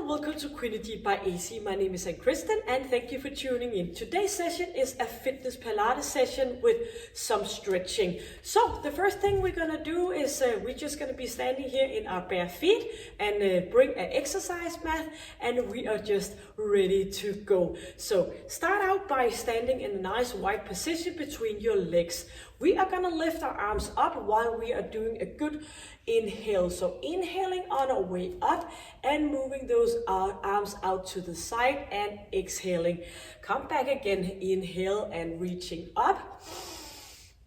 and welcome to Quinity by AC. My name is Kristen and thank you for tuning in. Today's session is a fitness Pilates session with some stretching. So the first thing we're gonna do is we're just gonna be standing here in our bare feet and bring an exercise mat, and we are just ready to go. So start out by standing in a nice wide position between your legs. We are gonna lift our arms up while we are doing a good inhale. So inhaling on our way up and moving those arms out to the side, and exhaling. Come back again, inhale and reaching up,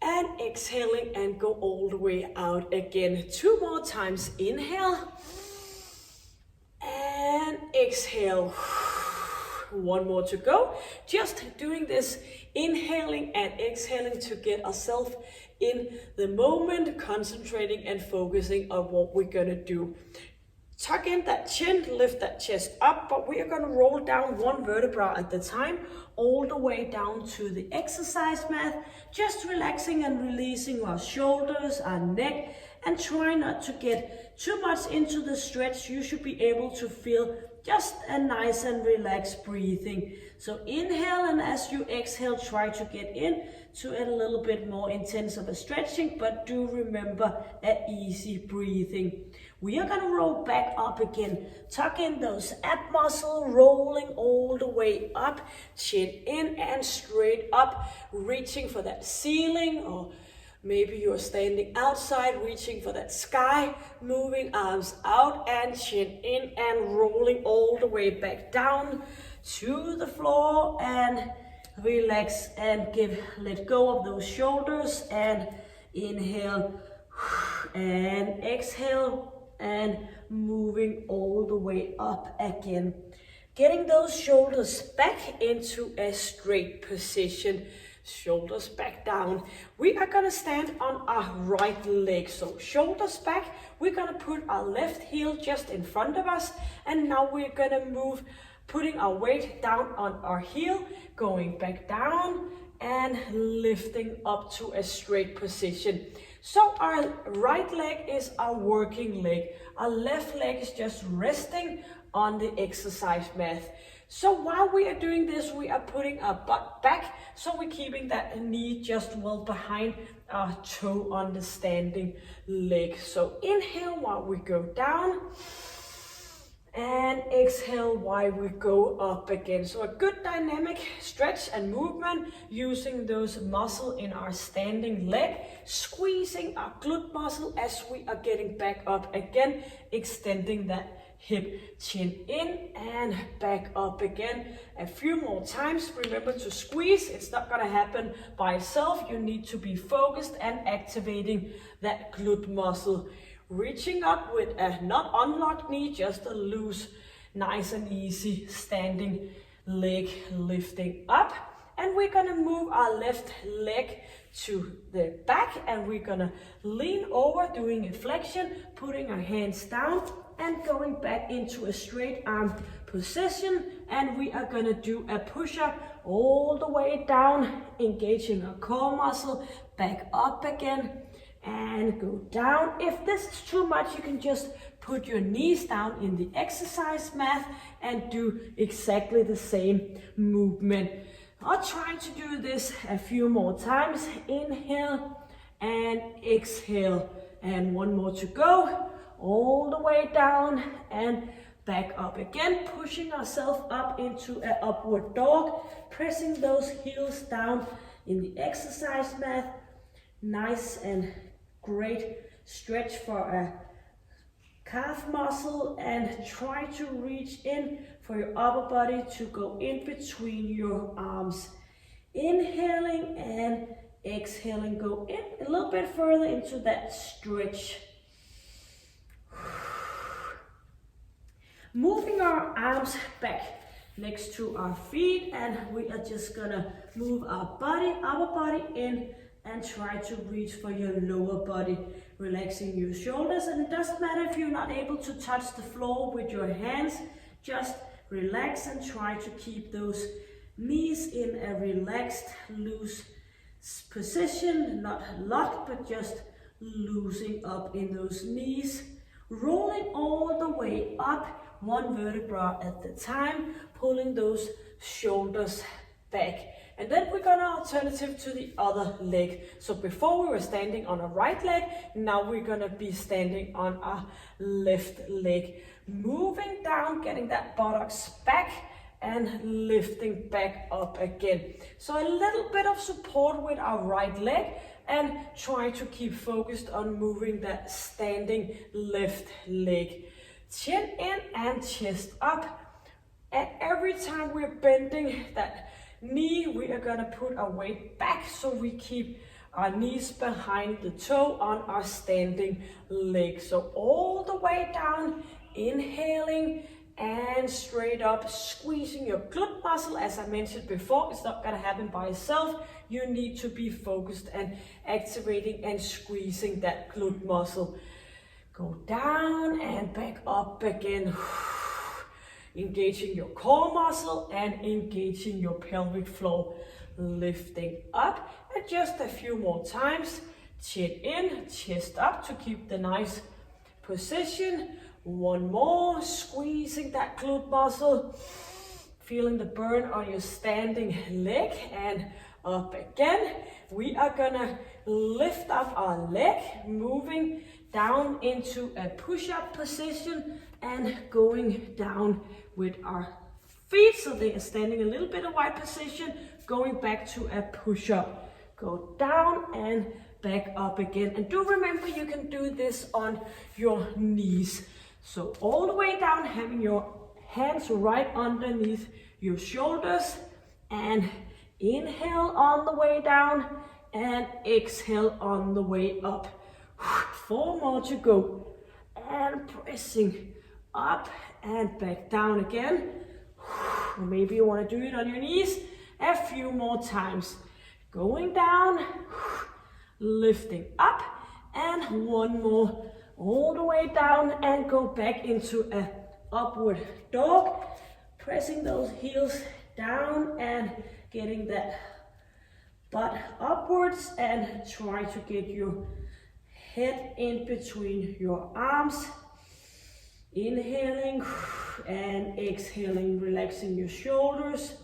and exhaling and go all the way out again. 2 more times, inhale and exhale. 1 more to go. Just doing this, inhaling and exhaling to get ourselves in the moment, concentrating and focusing on what we're gonna do. Tuck in that chin, lift that chest up, but we are gonna roll down 1 vertebra at the time, all the way down to the exercise mat, just relaxing and releasing our shoulders, our neck, and try not to get too much into the stretch. You should be able to feel just a nice and relaxed breathing. So inhale, and as you exhale, try to get in to a little bit more intense of a stretching, but do remember an easy breathing. We are gonna roll back up again. Tuck in those ab muscles, rolling all the way up, chin in and straight up, reaching for that ceiling, or maybe you're standing outside, reaching for that sky, moving arms out and chin in and rolling all the way back down to the floor, and relax and let go of those shoulders, and inhale and exhale and moving all the way up again. Getting those shoulders back into a straight position. Shoulders back down. We are gonna stand on our right leg. So shoulders back. We're gonna put our left heel just in front of us. And now we're gonna move, putting our weight down on our heel, going back down and lifting up to a straight position. So our right leg is our working leg. Our left leg is just resting on the exercise mat. So while we are doing this, we are putting our butt back, so we're keeping that knee just well behind our toe on the standing leg. So inhale while we go down, and exhale while we go up again. So a good dynamic stretch and movement using those muscles in our standing leg, squeezing our glute muscle as we are getting back up again, extending that hip, chin in and back up again. A few more times. Remember to squeeze. It's not going to happen by itself. You need to be focused and activating that glute muscle. Reaching up with a not unlocked knee, just a loose, nice and easy standing leg, lifting up. And we're gonna move our left leg to the back, and we're gonna lean over, doing a flexion, putting our hands down and going back into a straight arm position. And we are gonna do a push-up all the way down, engaging our core muscle, back up again and go down. If this is too much, you can just put your knees down in the exercise mat and do exactly the same movement. I'll try to do this a few more times. Inhale and exhale, and 1 more to go. All the way down and back up again, pushing ourselves up into an upward dog, pressing those heels down in the exercise mat. Nice and great stretch for a calf muscle, and try to reach in for your upper body to go in between your arms. Inhaling and exhaling, go in a little bit further into that stretch. Moving our arms back next to our feet, and we are just gonna move our body, upper body in, and try to reach for your lower body, relaxing your shoulders. And it doesn't matter if you're not able to touch the floor with your hands, just relax and try to keep those knees in a relaxed, loose position, not locked, but just loosening up in those knees. Rolling all the way up, one vertebra at the time, pulling those shoulders back. And then we're gonna alternative to the other leg. So before we were standing on a right leg, now we're gonna be standing on our left leg. Moving down, getting that buttocks back and lifting back up again. So a little bit of support with our right leg and try to keep focused on moving that standing left leg. Chin in and chest up. And every time we're bending that knee, we are gonna put our weight back so we keep our knees behind the toe on our standing leg. So all the way down, inhaling and straight up, squeezing your glute muscle. As I mentioned before, it's not gonna happen by itself. You need to be focused and activating and squeezing that glute muscle. Go down and back up again. Engaging your core muscle and engaging your pelvic floor. Lifting up, and just a few more times. Chin in, chest up to keep the nice position. One more, squeezing that glute muscle. Feeling the burn on your standing leg and up again. We are gonna lift up our leg, moving down into a push-up position and going down with our feet so they are standing a little bit of wide position, going back to a push-up. Go down and back up again. And do remember you can do this on your knees. So all the way down, having your hands right underneath your shoulders, and inhale on the way down and exhale on the way up. 4 more to go. And pressing up and back down again. Maybe you want to do it on your knees a few more times. Going down, lifting up, and one more. All the way down and go back into a upward dog. Pressing those heels down and getting that butt upwards, and try to get your head in between your arms. Inhaling and exhaling, relaxing your shoulders.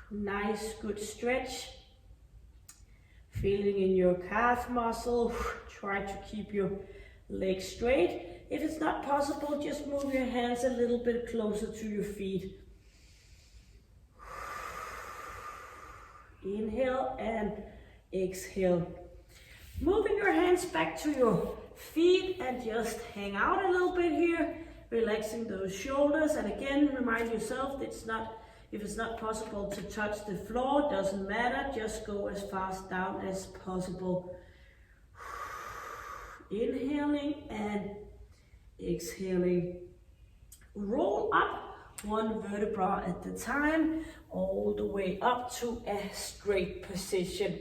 Nice, good stretch. Feeling in your calf muscle. Try to keep your legs straight. If it's not possible, just move your hands a little bit closer to your feet. Inhale and exhale. Moving your hands back to your feet and just hang out a little bit here. Relaxing those shoulders. And again, remind yourself if it's not possible to touch the floor, doesn't matter, just go as fast down as possible. Inhaling and exhaling. Roll up one vertebra at a time, all the way up to a straight position.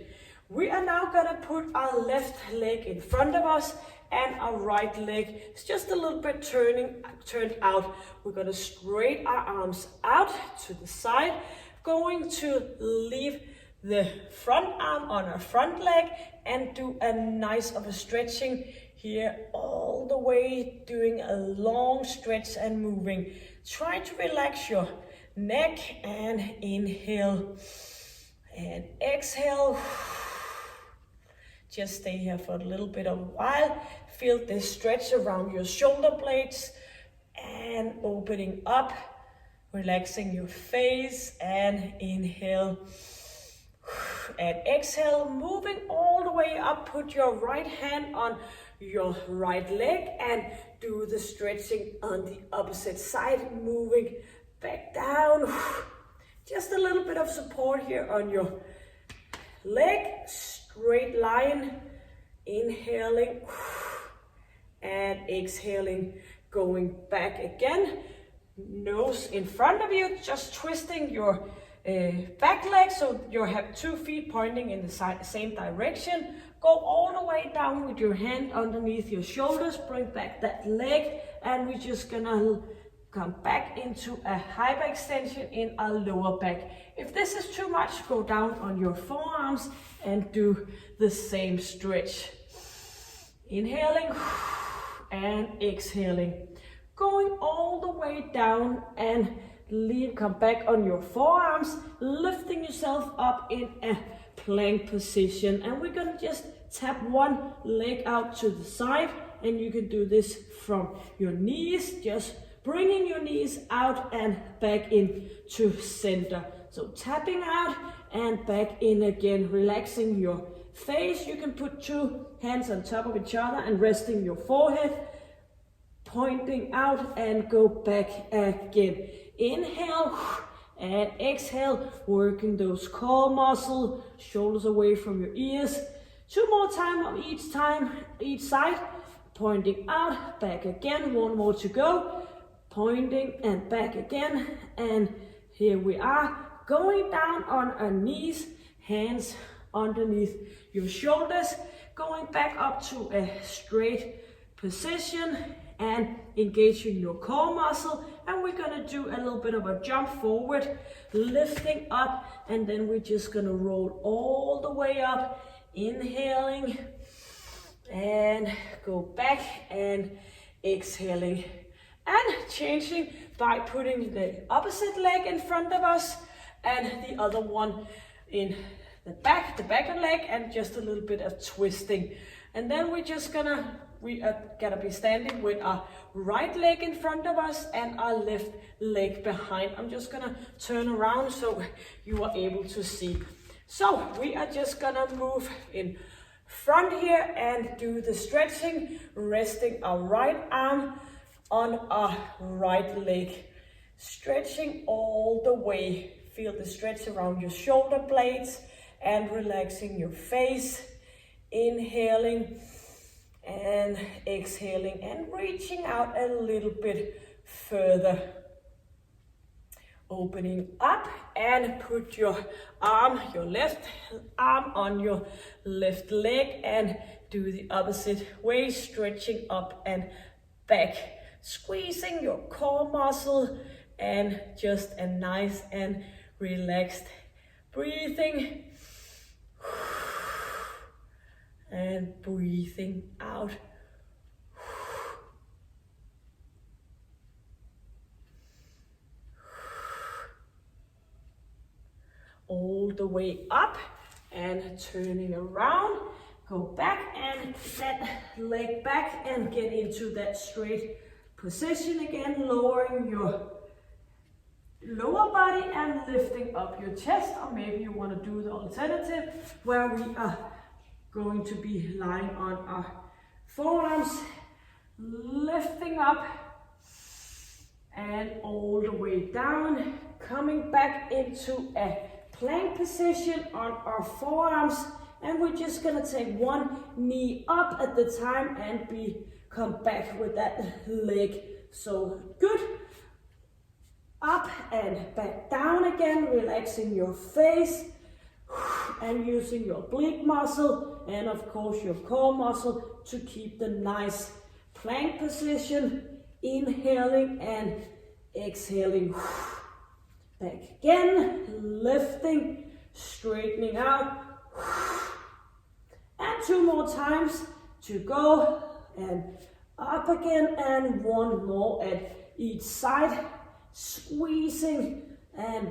We are now gonna put our left leg in front of us and our right leg is just a little bit turned out. We're gonna straighten our arms out to the side, going to leave the front arm on our front leg and do a nice of a stretching here all the way, doing a long stretch and moving. Try to relax your neck and inhale and exhale. Just stay here for a little bit of a while. Feel this stretch around your shoulder blades and opening up, relaxing your face, and inhale and exhale, moving all the way up. Put your right hand on your right leg and do the stretching on the opposite side, moving back down. Just a little bit of support here on your leg. Straight line, inhaling and exhaling, going back again. Nose in front of you, just twisting your back leg so you have 2 feet pointing in the same direction. Go all the way down with your hand underneath your shoulders, bring back that leg, and we're just gonna come back into a hyperextension in our lower back. If this is too much, go down on your forearms and do the same stretch. Inhaling and exhaling. Going all the way down and come back on your forearms, lifting yourself up in a plank position. And we're gonna just tap one leg out to the side, and you can do this from your knees, just bringing your knees out and back in to center. So tapping out and back in again, relaxing your face. You can put two hands on top of each other and resting your forehead, pointing out and go back again. Inhale and exhale, working those core muscles, shoulders away from your ears. Two more times on each side, pointing out, back again. One more to go, pointing and back again. And here we are, going down on our knees, hands underneath your shoulders, going back up to a straight position and engaging your core muscle. And we're gonna do a little bit of a jump forward, lifting up, and then we're just gonna roll all the way up, inhaling and go back and exhaling, and changing by putting the opposite leg in front of us and the other one in the back leg, and just a little bit of twisting. And then we are gonna be standing with our right leg in front of us and our left leg behind. I'm just gonna turn around so you are able to see. So we are just gonna move in front here and do the stretching, resting our right arm on our right leg, stretching all the way. Feel the stretch around your shoulder blades and relaxing your face, inhaling and exhaling and reaching out a little bit further. Opening up and put your left arm on your left leg and do the opposite way, stretching up and back, squeezing your core muscle, and just a nice and relaxed breathing and breathing out. All the way up and turning around, go back and that leg back and get into that straight position again, lowering your lower body and lifting up your chest. Or maybe you want to do the alternative where we are going to be lying on our forearms, lifting up and all the way down, coming back into a plank position on our forearms, and we're just gonna take one knee up at the time and come back with that leg. So good. Up and back down again, relaxing your face and using your oblique muscle and of course your core muscle to keep the nice plank position. Inhaling and exhaling. Back again, lifting, straightening out. And two more times to go, and up again, and one more at each side. Squeezing and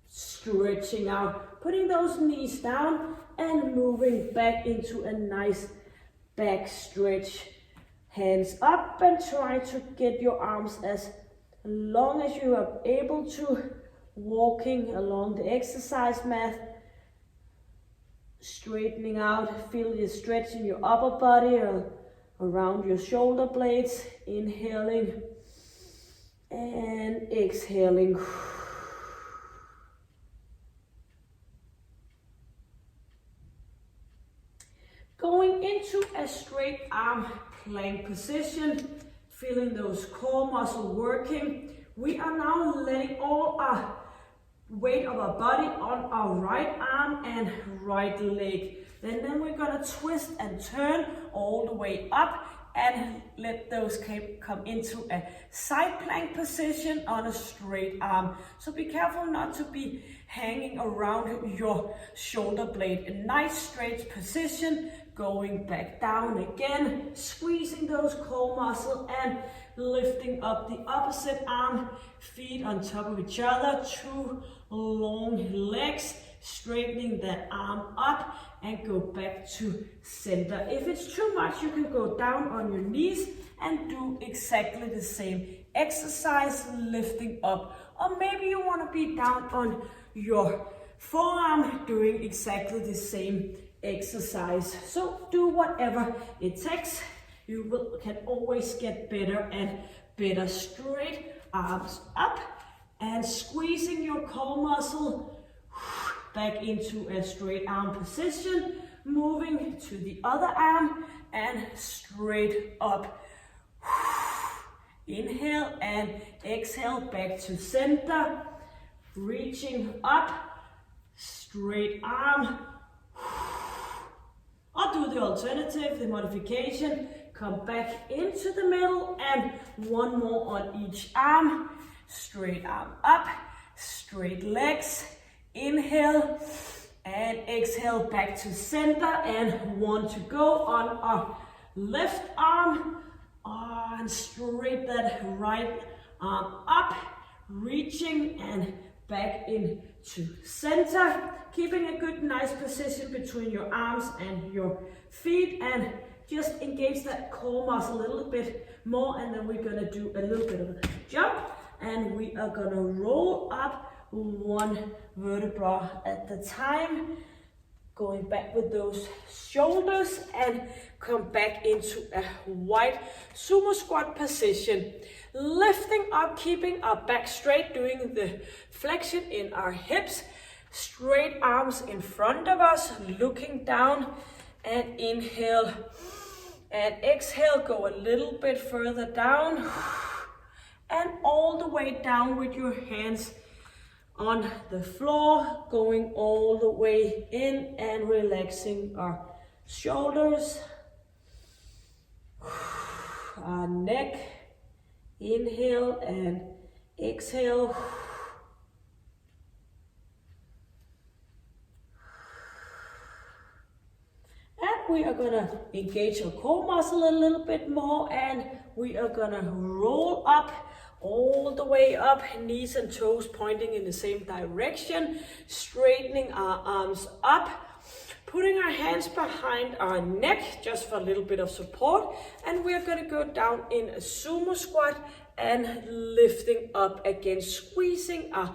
stretching out, putting those knees down and moving back into a nice back stretch. Hands up and try to get your arms as long as you are able to, walking along the exercise mat, straightening out. Feel the stretch in your upper body or around your shoulder blades. Inhaling and exhaling. Going into a straight arm plank position, feeling those core muscles working. We are now letting all our weight of our body on our right arm and right leg. And then we're gonna twist and turn all the way up and let those come into a side plank position on a straight arm. So be careful not to be hanging around your shoulder blade. A nice straight position, going back down again, squeezing those core muscles and lifting up the opposite arm, feet on top of each other, 2 long legs, straightening that arm up and go back to center. If it's too much, you can go down on your knees and do exactly the same exercise, lifting up. Or maybe you want to be down on your forearm, doing exactly the same exercise. So do whatever it takes. You can always get better and better. Straight arms up and squeezing your core muscle back into a straight arm position, moving to the other arm and straight up. Inhale and exhale back to center, reaching up, straight arm. Or do the alternative, the modification, come back into the middle and one more on each arm. Straight arm up, straight legs. Inhale and exhale back to center, and 1 to go on our left arm. And straight that right arm up, reaching and back into center. Keeping a good nice position between your arms and your feet, and just engage that core muscle a little bit more, and then we're gonna do a little bit of a jump, and we are gonna roll up 1 vertebra at the time, going back with those shoulders and come back into a wide sumo squat position. Lifting up, keeping our back straight, doing the flexion in our hips, straight arms in front of us, looking down, and inhale and exhale, go a little bit further down and all the way down with your hands on the floor, going all the way in and relaxing our shoulders, our neck. Inhale and exhale. And we are gonna engage our core muscle a little bit more, and we are gonna roll up all the way up, knees and toes pointing in the same direction, straightening our arms up, putting our hands behind our neck just for a little bit of support, and we're going to go down in a sumo squat and lifting up again, squeezing our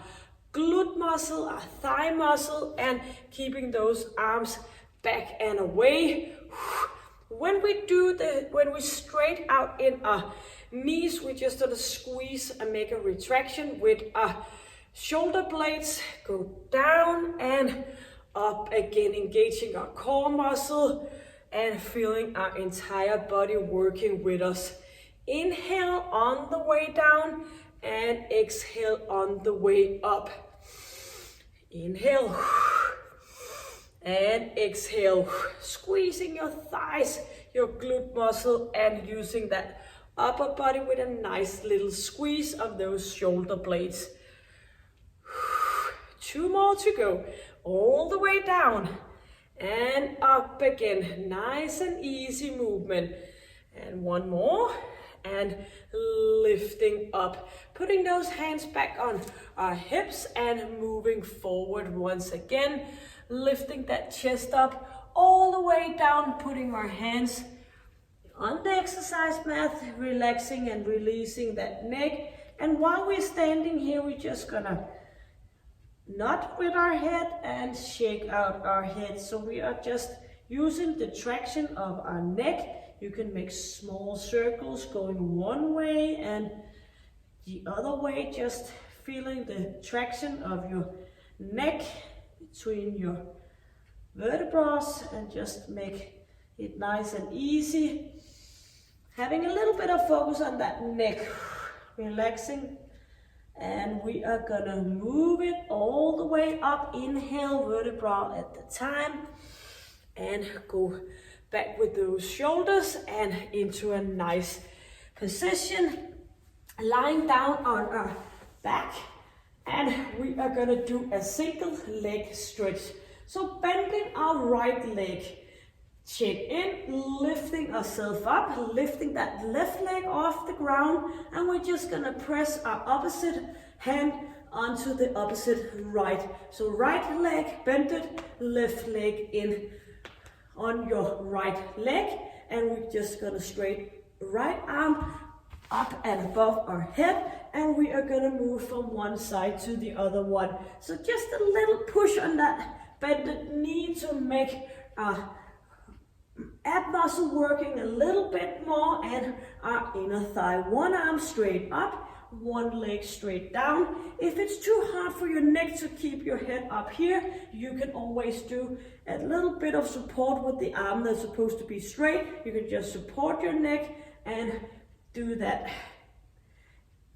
glute muscle, our thigh muscle, and keeping those arms back and away. When we straight out in our knees, we just sort of squeeze and make a retraction with our shoulder blades. Go down and up again, engaging our core muscle and feeling our entire body working with us. Inhale on the way down and exhale on the way up. Inhale and exhale, squeezing your thighs, your glute muscle, and using that upper body with a nice little squeeze of those shoulder blades. 2 more to go. All the way down and up again. Nice and easy movement. And 1 more. And lifting up. Putting those hands back on our hips and moving forward once again. Lifting that chest up all the way down. Putting our hands on the exercise mat. Relaxing and releasing that neck. And while we're standing here, we're just gonna nod with our head and shake out our head. So we are just using the traction of our neck. You can make small circles going one way and the other way, just feeling the traction of your neck between your vertebrae, and just make it nice and easy. Having a little bit of focus on that neck, relaxing. And we are gonna move it all the way up. Inhale, vertebra at the time. And go back with those shoulders and into a nice position. Lying down on our back. And we are gonna do a single leg stretch. So bending our right leg, chin in, lifting ourselves up, lifting that left leg off the ground, and we're just gonna press our opposite hand onto the opposite right. So right leg bended, left leg in on your right leg, and we're just gonna straight right arm up and above our head, and we are gonna move from one side to the other one. So just a little push on that bended knee to make our ab muscle working a little bit more, and our inner thigh. One arm straight up, one leg straight down. If it's too hard for your neck to keep your head up here, you can always do a little bit of support with the arm that's supposed to be straight. You can just support your neck and do that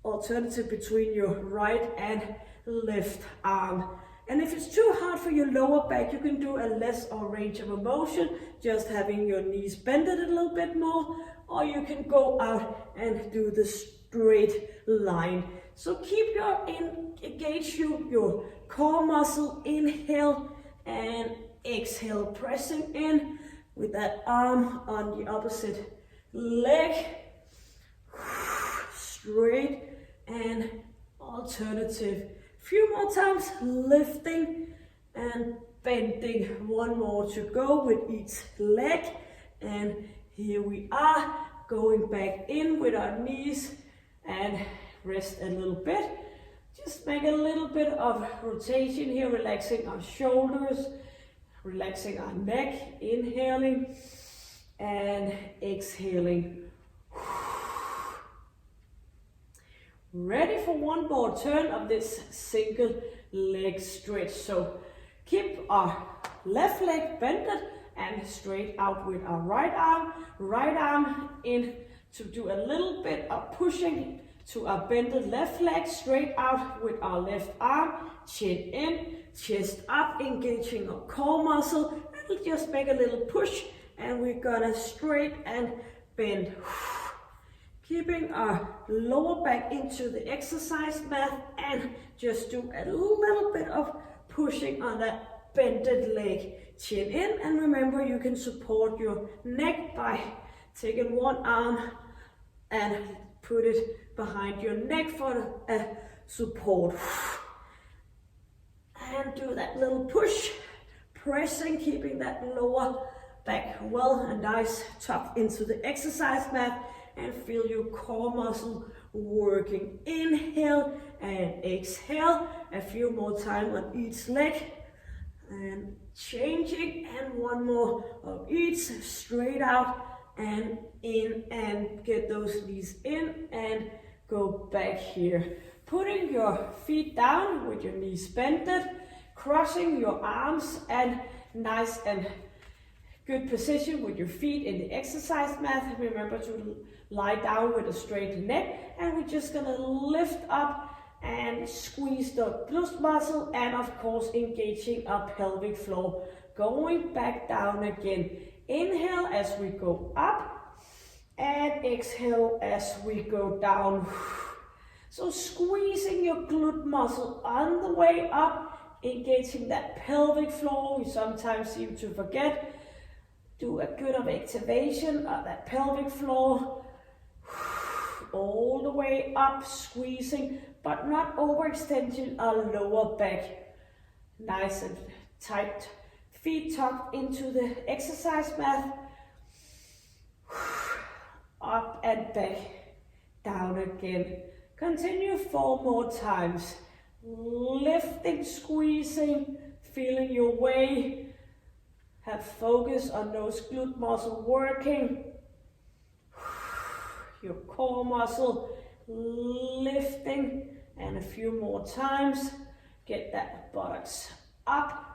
alternative between your right and left arm. And if it's too hard for your lower back, you can do a less range of motion, just having your knees bended a little bit more, or you can go out and do the straight line. So keep engage your core muscle, inhale and exhale, pressing in with that arm on the opposite leg, straight and alternative. Few more times, lifting and bending. One more to go with each leg, and here we are going back in with our knees and rest a little bit. Just make a little bit of rotation here, relaxing our shoulders, relaxing our neck, inhaling and exhaling. Ready for one more turn of this single leg stretch. So keep our left leg bended and straight out with our right arm in to do a little bit of pushing to our bended left leg, straight out with our left arm, chin in, chest up, engaging our core muscle, and just make a little push, and we're gonna straight and bend. Keeping our lower back into the exercise mat, and just do a little bit of pushing on that bended leg. Chin in, and remember you can support your neck by taking one arm and put it behind your neck for a support. And do that little push, pressing, keeping that lower back well and nice tucked into the exercise mat. And feel your core muscle working. Inhale and exhale. A few more times on each leg. And changing. And one more of each. Straight out and in. And get those knees in. And go back here. Putting your feet down with your knees bended. Crossing your arms. And nice and good position with your feet in the exercise mat. Remember to lie down with a straight neck, and we're just gonna lift up and squeeze the glute muscle, and of course engaging our pelvic floor. Going back down again. Inhale as we go up, and exhale as we go down. So squeezing your glute muscle on the way up, engaging that pelvic floor. We sometimes seem to forget. Do a good of activation of that pelvic floor. All the way up, squeezing, but not overextending our lower back. Nice and tight. Feet tucked into the exercise mat. Up and back. Down again. Continue 4 more times. Lifting, squeezing, feeling your way. Have focus on those glute muscles working. Your core muscle lifting, and a few more times. Get that buttocks up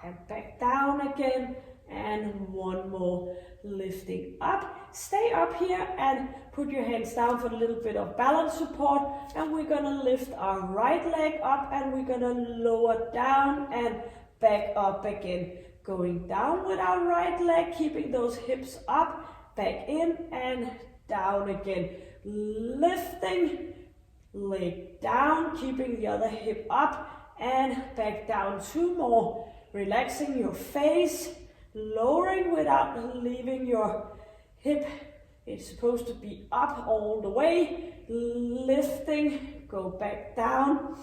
and back down again, and one more lifting up. Stay up here and put your hands down for a little bit of balance support, and we're gonna lift our right leg up, and we're gonna lower down and back up again. Going down with our right leg, keeping those hips up. Back in and down again. Lifting, leg down, keeping the other hip up and back down. 2 more. Relaxing your face, lowering without leaving your hip. It's supposed to be up all the way, lifting, go back down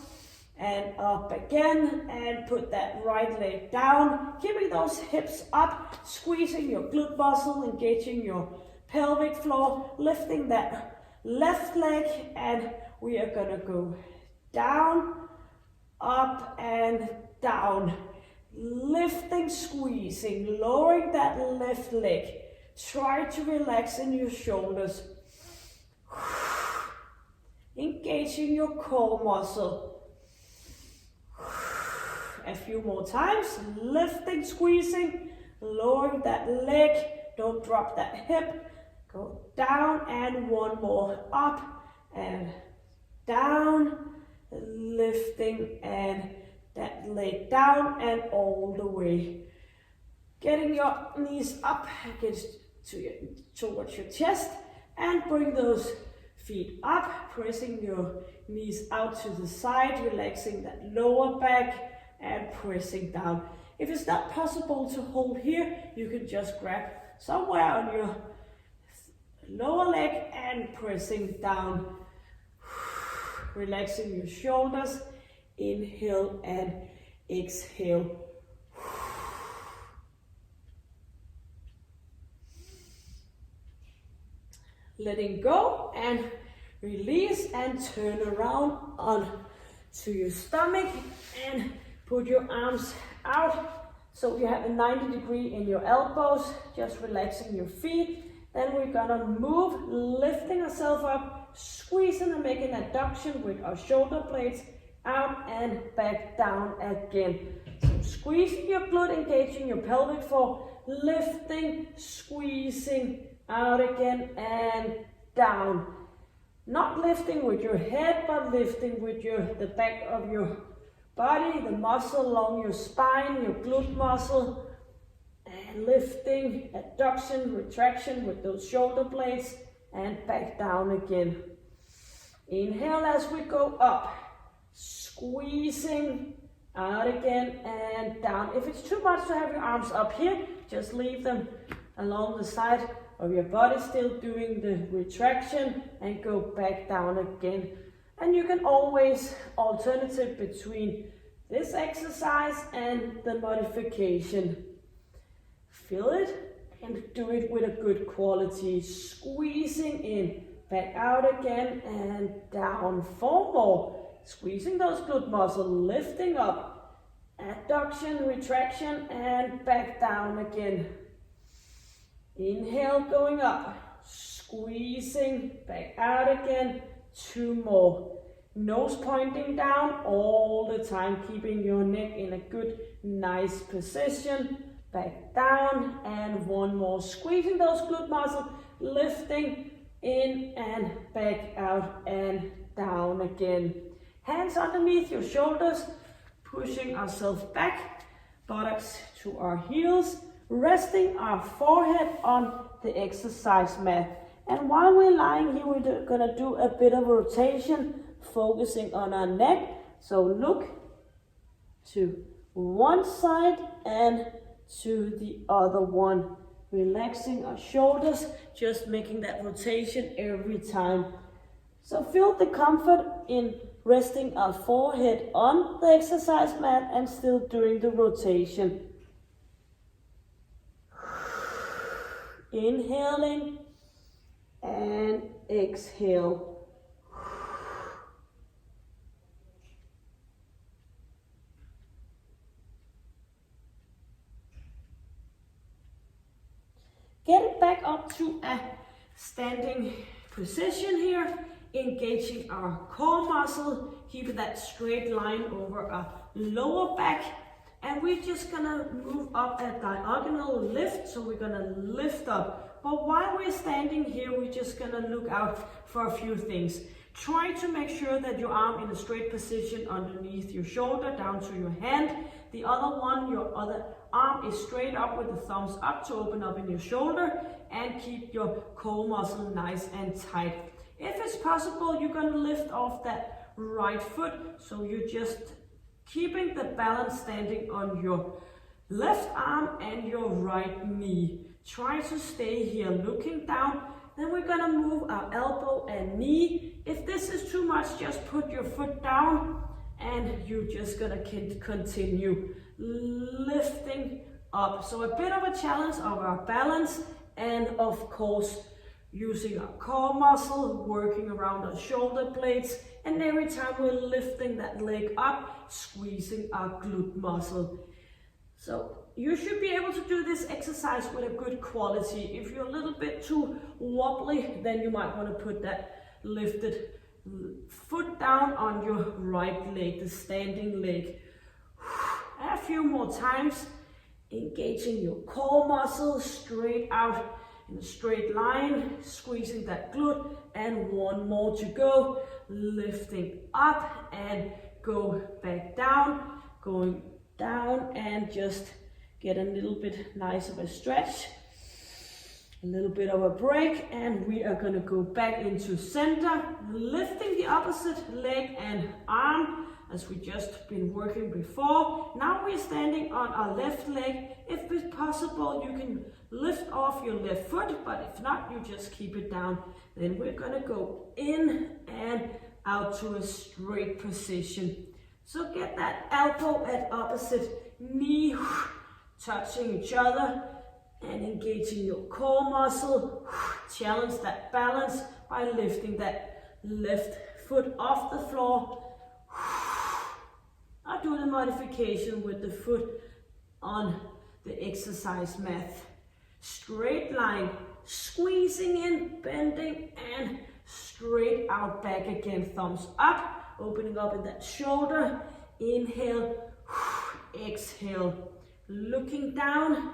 and up again, and put that right leg down, keeping those hips up, squeezing your glute muscle, engaging your pelvic floor, lifting that left leg, and we are gonna go down, up and down, lifting, squeezing, lowering that left leg. Try to relax in your shoulders, engaging your core muscle. A few more times, lifting, squeezing, lowering that leg, don't drop that hip, go down, and one more, up and down, lifting and that leg down and all the way. Getting your knees up against towards your chest, and bring those feet up, pressing your knees out to the side, relaxing that lower back and pressing down. If it's not possible to hold here, you can just grab somewhere on your lower leg and pressing down, relaxing your shoulders. Inhale and exhale. Letting go and release, and turn around on to your stomach and put your arms out so you have a 90-degree in your elbows, just relaxing your feet. Then we're gonna move, lifting ourselves up, squeezing and making adduction with our shoulder blades out and back down again. So squeezing your glute, engaging your pelvic floor, lifting, squeezing, out again and down. Not lifting with your head, but lifting with the back of your body, the muscle along your spine, your glute muscle, and lifting, adduction, retraction with those shoulder blades, and back down again. Inhale as we go up, squeezing, out again and down. If it's too much to have your arms up here, just leave them along the side of your body, still doing the retraction, and go back down again. And you can always alternate between this exercise and the modification. Feel it and do it with a good quality. Squeezing in, back out again and down. 4 more. Squeezing those glute muscles, lifting up, adduction, retraction, and back down again. Inhale, going up, squeezing, back out again. 2 more. Nose pointing down all the time, keeping your neck in a good, nice position. Back down, and 1 more. Squeezing those glute muscles, lifting in and back out and down again. Hands underneath your shoulders, pushing ourselves back, buttocks to our heels, resting our forehead on the exercise mat. And while we're lying here, we're gonna do a bit of rotation, focusing on our neck. So look to one side and to the other one. Relaxing our shoulders, just making that rotation every time. So feel the comfort in resting our forehead on the exercise mat and still doing the rotation. Inhaling and exhale. Get back up to a standing position here, engaging our core muscle, keep that straight line over our lower back, and we're just gonna move up a diagonal lift, so we're gonna lift up. But while we're standing here, we're just gonna look out for a few things. Try to make sure that your arm in a straight position underneath your shoulder, down to your hand. The other one, your other arm is straight up with the thumbs up to open up in your shoulder, and keep your core muscle nice and tight. If it's possible, you're gonna lift off that right foot, so you're just keeping the balance standing on your left arm and your right knee. Try to stay here looking down. Then we're gonna move our elbow and knee. If this is too much, just put your foot down and you're just gonna continue lifting up. So a bit of a challenge of our balance and of course using our core muscle, working around our shoulder blades, and every time we're lifting that leg up, squeezing our glute muscle. So you should be able to do this exercise with a good quality. If you're a little bit too wobbly, then you might want to put that lifted foot down on your right leg, the standing leg. A few more times, engaging your core muscle straight out in a straight line, squeezing that glute, and one more to go. Lifting up and go back down, going down and just get a little bit nice of a stretch, a little bit of a break, and we are going to go back into center, lifting the opposite leg and arm as we just been working before. Now we're standing on our left leg. If it's possible, you can lift off your left foot, but if not, you just keep it down. Then we're going to go in and out to a straight position. So get that elbow at opposite knee, touching each other and engaging your core muscle. Challenge that balance by lifting that left foot off the floor. I'll do the modification with the foot on the exercise mat. Straight line, squeezing in, bending, and straight out back again. Thumbs up, opening up in that shoulder. Inhale, exhale, looking down,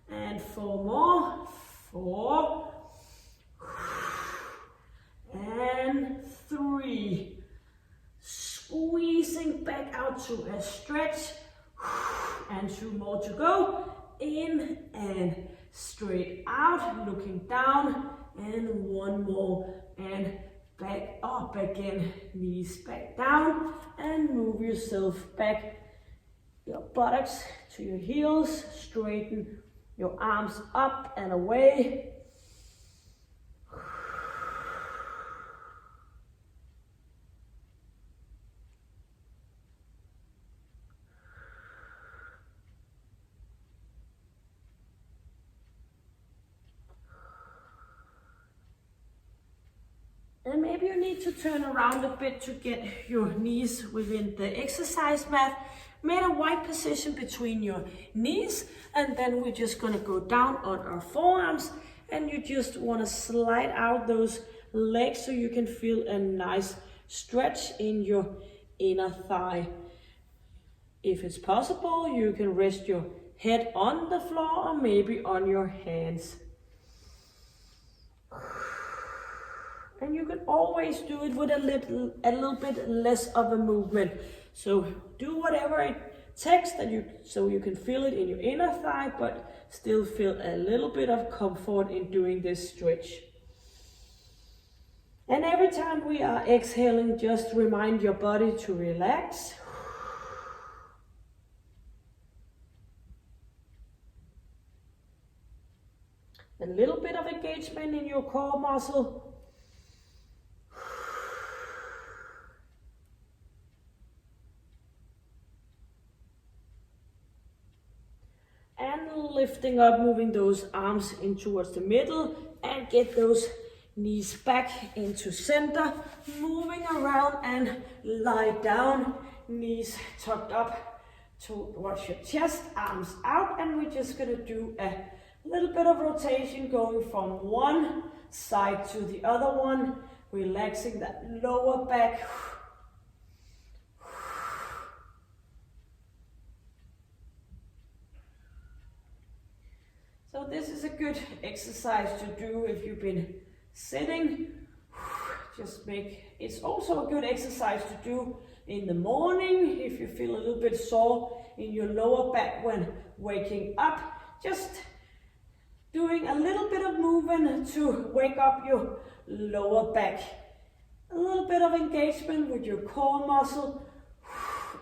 and 4 more. 4, and 3. Squeezing back out to a stretch, and 2 more to go. In and straight out, looking down, and 1 more, and back up again. Knees back down, and move yourself back, your buttocks to your heels. Straighten your arms up and away. And maybe you need to turn around a bit to get your knees within the exercise mat. Make a wide position between your knees, and then we're just gonna go down on our forearms, and you just wanna slide out those legs so you can feel a nice stretch in your inner thigh. If it's possible, you can rest your head on the floor or maybe on your hands. And you can always do it with a little bit less of a movement. So do whatever it takes so you can feel it in your inner thigh, but still feel a little bit of comfort in doing this stretch. And every time we are exhaling, just remind your body to relax. A little bit of engagement in your core muscle. Lifting up, moving those arms in towards the middle, and get those knees back into center. Moving around and lie down, knees tucked up towards your chest, arms out, and we're just gonna do a little bit of rotation going from one side to the other one, relaxing that lower back. So this is a good exercise to do if you've been sitting. It's also a good exercise to do in the morning if you feel a little bit sore in your lower back when waking up. Just doing a little bit of movement to wake up your lower back. A little bit of engagement with your core muscle,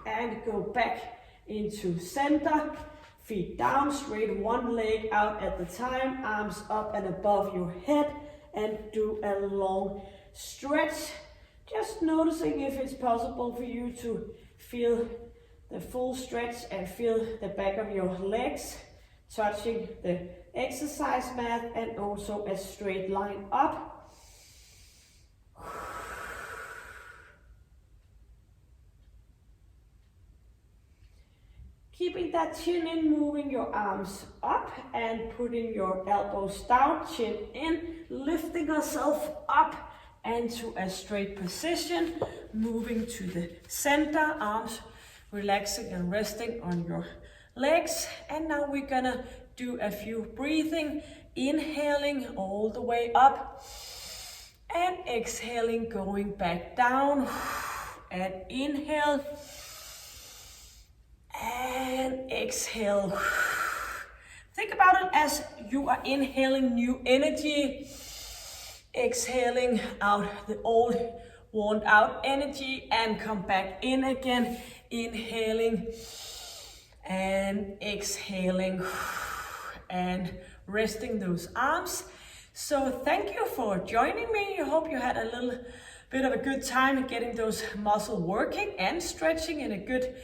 and go back into center. feet down, straight one leg out at the time, arms up and above your head, and do a long stretch. Just noticing if it's possible for you to feel the full stretch and feel the back of your legs touching the exercise mat, and also a straight line up. Keeping that chin in, moving your arms up and putting your elbows down, chin in, lifting ourselves up and to a straight position, moving to the center, arms relaxing and resting on your legs. And now we're gonna do a few breathing, inhaling all the way up and exhaling, going back down, and inhale and exhale. Think about it as you are inhaling new energy, exhaling out the old worn out energy, and come back in again, inhaling and exhaling and resting those arms. So thank you for joining me. I hope you had a little bit of a good time getting those muscles working and stretching in a good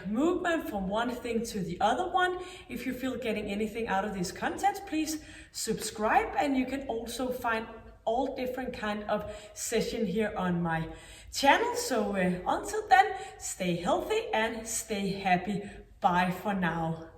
movement from one thing to the other one. If you feel getting anything out of this content, please subscribe, and you can also find all different kind of session here on my channel. So until then, stay healthy and stay happy. Bye for now.